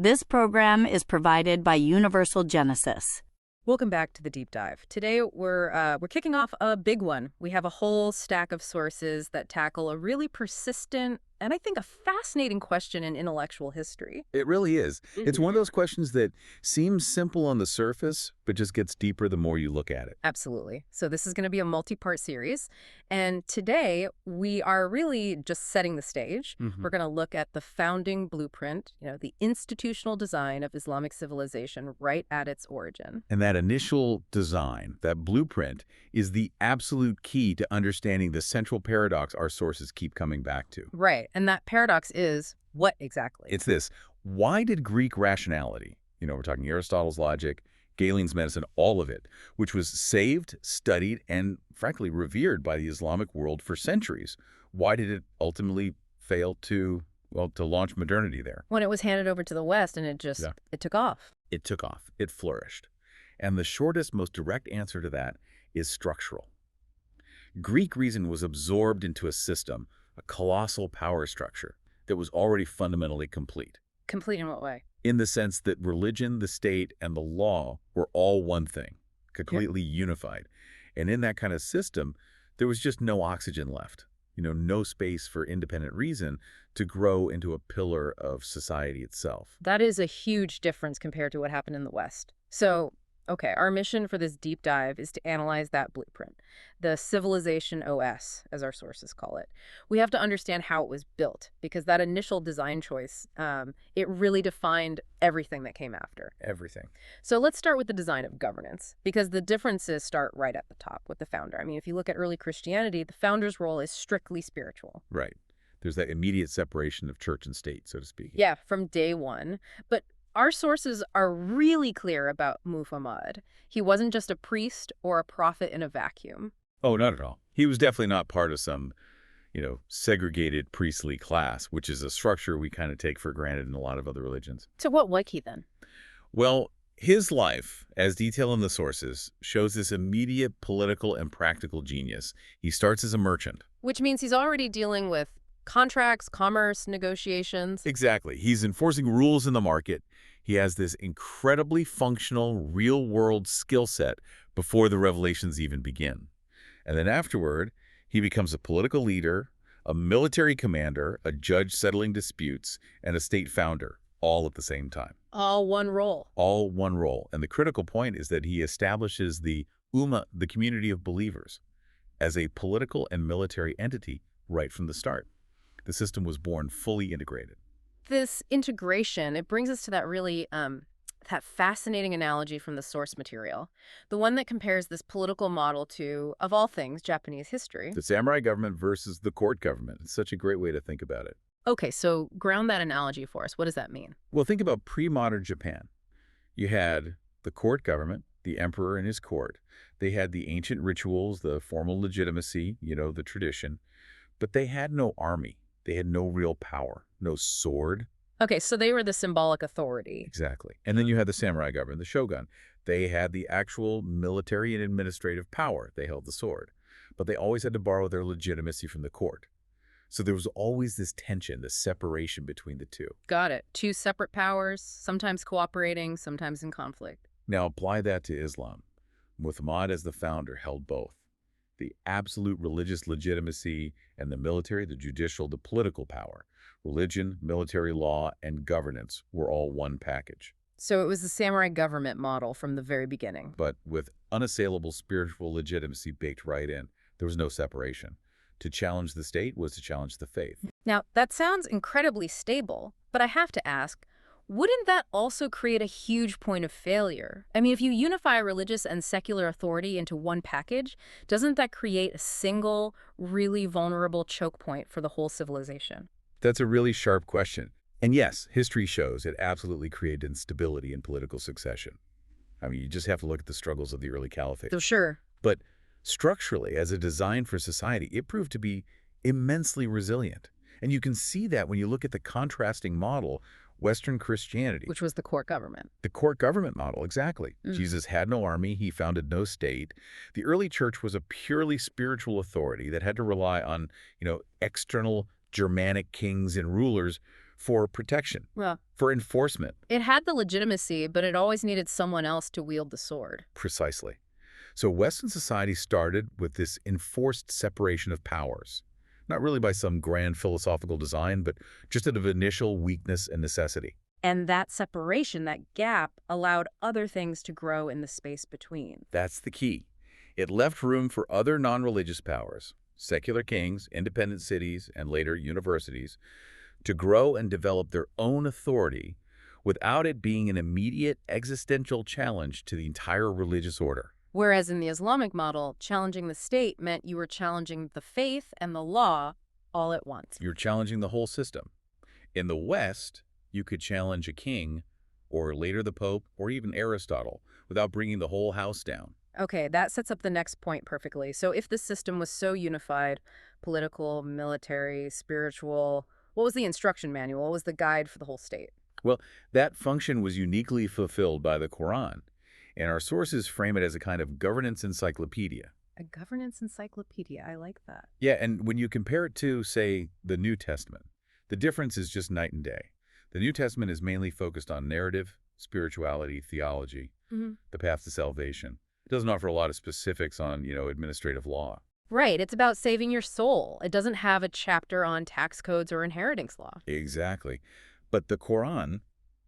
This program is provided by Universal Genesis. Welcome back to the deep dive. Today we're kicking off a big one. We have a whole stack of sources that tackle a really persistent and I think a fascinating question in intellectual history. It really is. It's one of those questions that seems simple on the surface, but just gets deeper the more you look at it. Absolutely. So this is going to be a multi-part series. And today we are really just setting the stage. We're going to look at the founding blueprint, the institutional design of Islamic civilization right at its origin. And that initial design, that blueprint, is the absolute key to understanding the central paradox our sources keep coming back to. Right. And that paradox is what exactly? It's this. Why did Greek rationality, we're talking Aristotle's logic, Galen's medicine, all of it, which was saved, studied, and frankly revered by the Islamic world for centuries, why did it ultimately fail to launch modernity there? When it was handed over to the West and it took off. It took off. It flourished. And the shortest, most direct answer to that is structural. Greek reason was absorbed into a system, a colossal power structure that was already fundamentally complete. Complete in what way? In the sense that religion, the state, and the law were all one thing, completely unified. And in that kind of system, there was just no oxygen left, no space for independent reason to grow into a pillar of society itself. That is a huge difference compared to what happened in the West. So, okay, our mission for this deep dive is to analyze that blueprint, the civilization OS, as our sources call it. We have to understand how it was built, because that initial design choice, it really defined everything that came after. Everything. So let's start with the design of governance, because the differences start right at the top with the founder. I mean, if you look at early Christianity, the founder's role is strictly spiritual. Right. There's that immediate separation of church and state, so to speak. Yeah, from day one. But our sources are really clear about Muhammad. He wasn't just a priest or a prophet in a vacuum. Oh, not at all. He was definitely not part of some, segregated priestly class, which is a structure we kind of take for granted in a lot of other religions. So what was he then? Well, his life, as detailed in the sources, shows this immediate political and practical genius. He starts as a merchant. Which means he's already dealing with contracts, commerce, negotiations. Exactly. He's enforcing rules in the market. He has this incredibly functional, real-world skill set before the revelations even begin. And then afterward, he becomes a political leader, a military commander, a judge settling disputes, and a state founder, all at the same time. All one role. All one role. And the critical point is that he establishes the Ummah, the community of believers, as a political and military entity right from the start. The system was born fully integrated. This integration, it brings us to that really that fascinating analogy from the source material, the one that compares this political model to, of all things, Japanese history. The samurai government versus the court government. It's such a great way to think about it. Okay, so ground that analogy for us. What does that mean? Well, think about pre-modern Japan. You had the court government, the emperor and his court. They had the ancient rituals, the formal legitimacy, the tradition, but they had no army. They had no real power, no sword. Okay, so they were the symbolic authority. Exactly. And then you had the samurai government, the shogun. They had the actual military and administrative power. They held the sword. But they always had to borrow their legitimacy from the court. So there was always this tension, this separation between the two. Got it. Two separate powers, sometimes cooperating, sometimes in conflict. Now apply that to Islam. Muhammad, as the founder, held both. The absolute religious legitimacy and the military, the judicial, the political power. Religion, military law, and governance were all one package. So it was the samurai government model from the very beginning. But with unassailable spiritual legitimacy baked right in, there was no separation. To challenge the state was to challenge the faith. Now, that sounds incredibly stable, but I have to ask, wouldn't that also create a huge point of failure? I mean, if you unify religious and secular authority into one package, doesn't that create a single, really vulnerable choke point for the whole civilization? That's a really sharp question. And yes, history shows it absolutely created instability in political succession. I mean, you just have to look at the struggles of the early caliphate. So sure. But structurally, as a design for society, it proved to be immensely resilient. And you can see that when you look at the contrasting model, Western Christianity. Which was the court government. The court government model, exactly. Jesus had no army. He founded no state. The early church was a purely spiritual authority that had to rely on, external Germanic kings and rulers for protection, Well, for enforcement. it had the legitimacy, but it always needed someone else to wield the sword. Precisely. So Western society started with this enforced separation of powers, not really by some grand philosophical design, but just out of initial weakness and necessity. And that separation, that gap, allowed other things to grow in the space between. That's the key. It left room for other non-religious powers, secular kings, independent cities, and later universities, to grow and develop their own authority without it being an immediate existential challenge to the entire religious order. Whereas in the Islamic model, challenging the state meant you were challenging the faith and the law all at once. You're challenging the whole system. In the West, you could challenge a king, or later the Pope, or even Aristotle, without bringing the whole house down. Okay, that sets up the next point perfectly. So if the system was so unified, political, military, spiritual, what was the instruction manual? What was the guide for the whole state? Well, that function was uniquely fulfilled by the Quran, and our sources frame it as a kind of governance encyclopedia. A governance encyclopedia. I like that. Yeah, and when you compare it to, say, the New Testament, the difference is just night and day. The New Testament is mainly focused on narrative, spirituality, theology, the path to salvation. It doesn't offer a lot of specifics on, administrative law. Right. It's about saving your soul. It doesn't have a chapter on tax codes or inheritance law. Exactly. But the Quran,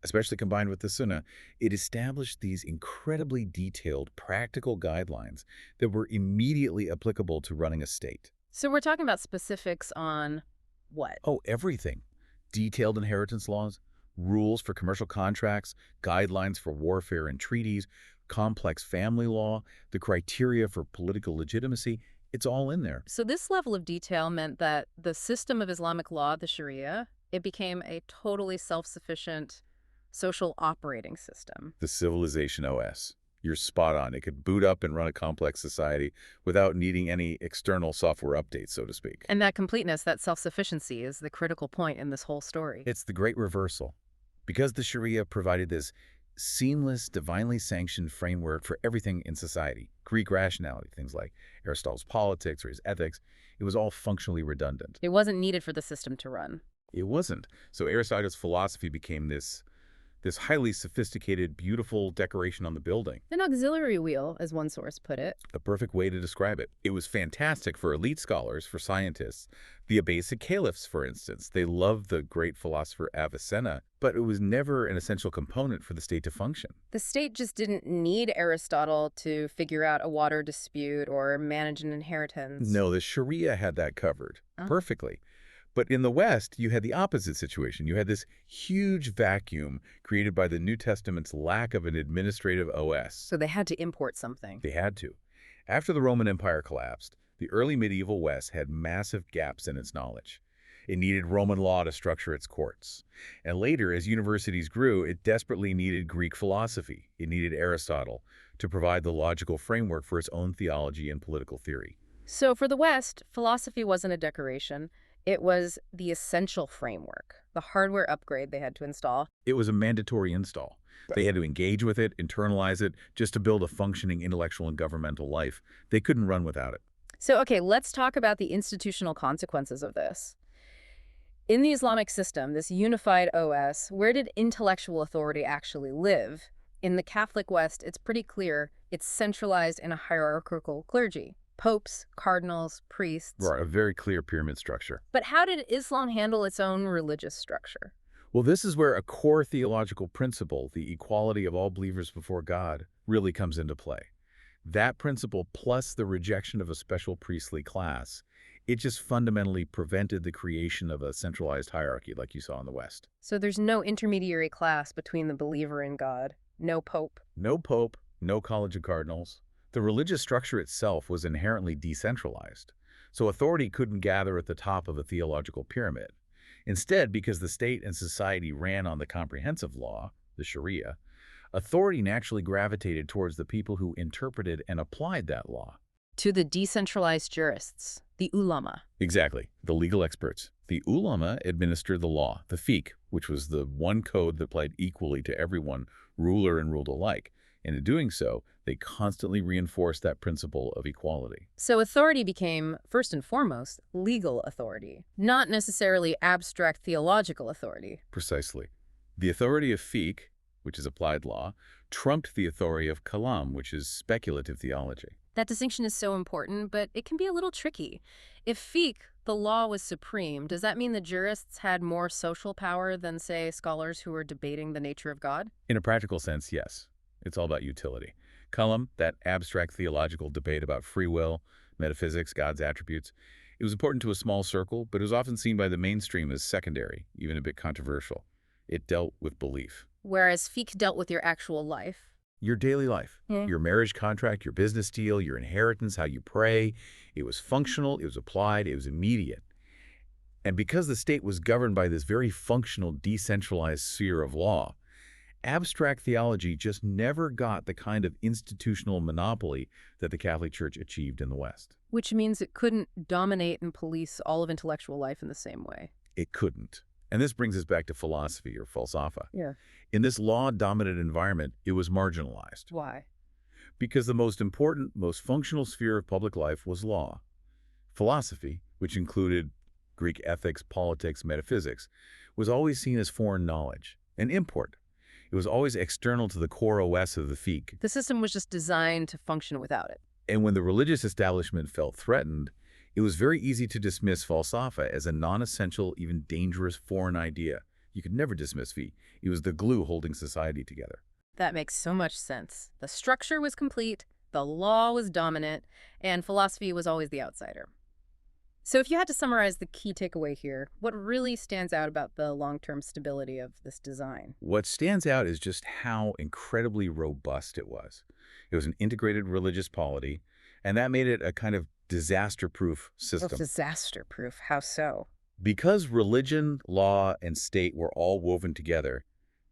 especially combined with the Sunnah, it established these incredibly detailed, practical guidelines that were immediately applicable to running a state. So we're talking about specifics on what? Oh, everything. Detailed inheritance laws, rules for commercial contracts, guidelines for warfare and treaties, complex family law, the criteria for political legitimacy. It's all in there. So this level of detail meant that the system of Islamic law, the Sharia, it became a totally self-sufficient social operating system. The Civilization OS. You're spot on. It could boot up and run a complex society without needing any external software updates, so to speak. And that completeness, that self-sufficiency is the critical point in this whole story. It's the great reversal. Because the Sharia provided this seamless, divinely sanctioned framework for everything in society, Greek rationality, things like Aristotle's politics or his ethics, it was all functionally redundant. It wasn't needed for the system to run. It wasn't. So Aristotle's philosophy became this highly sophisticated, beautiful decoration on the building. An auxiliary wheel, as one source put it. A perfect way to describe it. It was fantastic for elite scholars, for scientists. The Abbasid caliphs, for instance, they loved the great philosopher Avicenna, but it was never an essential component for the state to function. The state just didn't need Aristotle to figure out a water dispute or manage an inheritance. No, the Sharia had that covered perfectly. But in the West, you had the opposite situation. You had this huge vacuum created by the New Testament's lack of an administrative OS. So they had to import something. They had to. After the Roman Empire collapsed, the early medieval West had massive gaps in its knowledge. It needed Roman law to structure its courts. And later, as universities grew, it desperately needed Greek philosophy. It needed Aristotle to provide the logical framework for its own theology and political theory. So for the West, philosophy wasn't a decoration. It was the essential framework, the hardware upgrade they had to install. It was a mandatory install. They had to engage with it, internalize it, just to build a functioning intellectual and governmental life. They couldn't run without it. So, okay, let's talk about the institutional consequences of this. In the Islamic system, this unified OS, where did intellectual authority actually live? In the Catholic West, it's pretty clear it's centralized in a hierarchical clergy. Popes, cardinals, priests. Right, a very clear pyramid structure. But how did Islam handle its own religious structure? Well, this is where a core theological principle, the equality of all believers before God, really comes into play. That principle, plus the rejection of a special priestly class, it just fundamentally prevented the creation of a centralized hierarchy like you saw in the West. So there's no intermediary class between the believer and God, no pope. No pope, no college of cardinals. The religious structure itself was inherently decentralized, so authority couldn't gather at the top of a theological pyramid. Instead, because the state and society ran on the comprehensive law, the Sharia, authority naturally gravitated towards the people who interpreted and applied that law. To the decentralized jurists, the ulama. Exactly, the legal experts. The ulama administered the law, the fiqh, which was the one code that applied equally to everyone, ruler and ruled alike. And in doing so, they constantly reinforced that principle of equality. So authority became, first and foremost, legal authority, not necessarily abstract theological authority. Precisely. The authority of fiqh, which is applied law, trumped the authority of kalam, which is speculative theology. That distinction is so important, but it can be a little tricky. If fiqh, the law, was supreme, does that mean the jurists had more social power than, say, scholars who were debating the nature of God? In a practical sense, yes. It's all about utility. Kalam, that abstract theological debate about free will, metaphysics, God's attributes, it was important to a small circle, but it was often seen by the mainstream as secondary, even a bit controversial. It dealt with belief. Whereas fiqh dealt with your actual life. Your daily life, your marriage contract, your business deal, your inheritance, how you pray. It was functional, it was applied, it was immediate. And because the state was governed by this very functional, decentralized sphere of law, abstract theology just never got the kind of institutional monopoly that the Catholic Church achieved in the West. Which means it couldn't dominate and police all of intellectual life in the same way. It couldn't. And this brings us back to philosophy, or falsafa. Yeah. In this law-dominant environment, it was marginalized. Why? Because the most important, most functional sphere of public life was law. Philosophy, which included Greek ethics, politics, metaphysics, was always seen as foreign knowledge, an import. It was always external to the core OS of the fiqh. The system was just designed to function without it. And when the religious establishment felt threatened, it was very easy to dismiss falsafa as a non-essential, even dangerous foreign idea. You could never dismiss fiqh. It was the glue holding society together. That makes so much sense. The structure was complete, the law was dominant, and philosophy was always the outsider. So if you had to summarize the key takeaway here, what really stands out about the long-term stability of this design? What stands out is just how incredibly robust it was. It was an integrated religious polity, and that made it a kind of disaster-proof system. Oh, disaster-proof. How so? Because religion, law, and state were all woven together,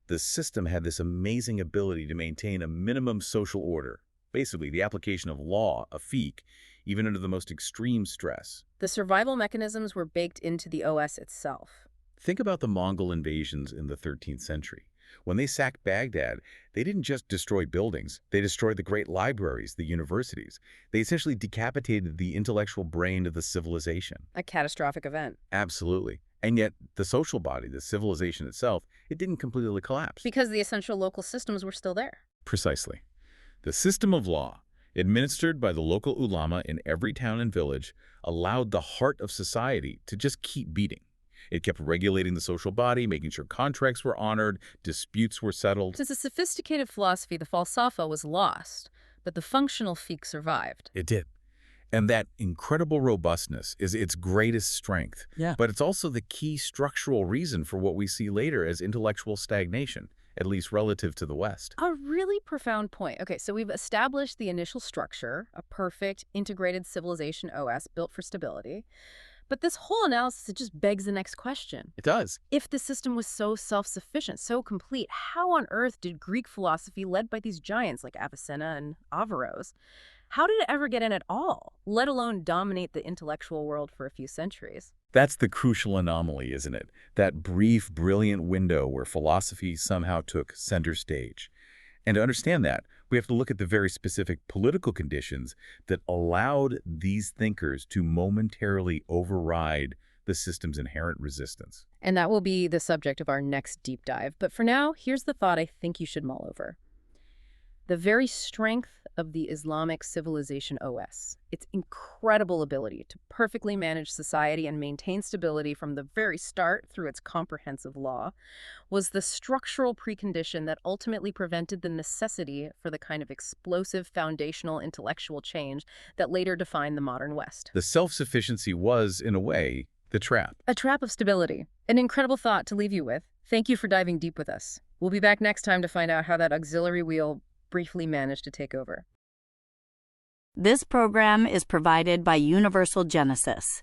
the system had this amazing ability to maintain a minimum social order, basically the application of law, a fiqh, even under the most extreme stress. The survival mechanisms were baked into the OS itself. Think about the Mongol invasions in the 13th century. When they sacked Baghdad, they didn't just destroy buildings. They destroyed the great libraries, the universities. They essentially decapitated the intellectual brain of the civilization. A catastrophic event. Absolutely. And yet, the social body, the civilization itself, it didn't completely collapse. Because the essential local systems were still there. Precisely. The system of law, administered by the local ulama in every town and village, allowed the heart of society to just keep beating. It kept regulating the social body, making sure contracts were honored, disputes were settled. Since a sophisticated philosophy, the falsafa was lost, but the functional fiqh survived. It did. And that incredible robustness is its greatest strength. Yeah. But it's also the key structural reason for what we see later as intellectual stagnation, at least relative to the West. A really profound point. Okay, so we've established the initial structure, a perfect integrated civilization OS built for stability. But this whole analysis, it just begs the next question. It does. If the system was so self-sufficient, so complete, how on earth did Greek philosophy, led by these giants like Avicenna and Averroes, how did it ever get in at all, let alone dominate the intellectual world for a few centuries? That's the crucial anomaly, isn't it? That brief, brilliant window where philosophy somehow took center stage. And to understand that, we have to look at the very specific political conditions that allowed these thinkers to momentarily override the system's inherent resistance. And that will be the subject of our next deep dive. But for now, here's the thought I think you should mull over. The very strength of the Islamic civilization OS, its incredible ability to perfectly manage society and maintain stability from the very start through its comprehensive law, was the structural precondition that ultimately prevented the necessity for the kind of explosive foundational intellectual change that later defined the modern West. The self-sufficiency was, in a way, the trap. A trap of stability. An incredible thought to leave you with. Thank you for diving deep with us. We'll be back next time to find out how that auxiliary wheel briefly managed to take over. This program is provided by Universal Genesis.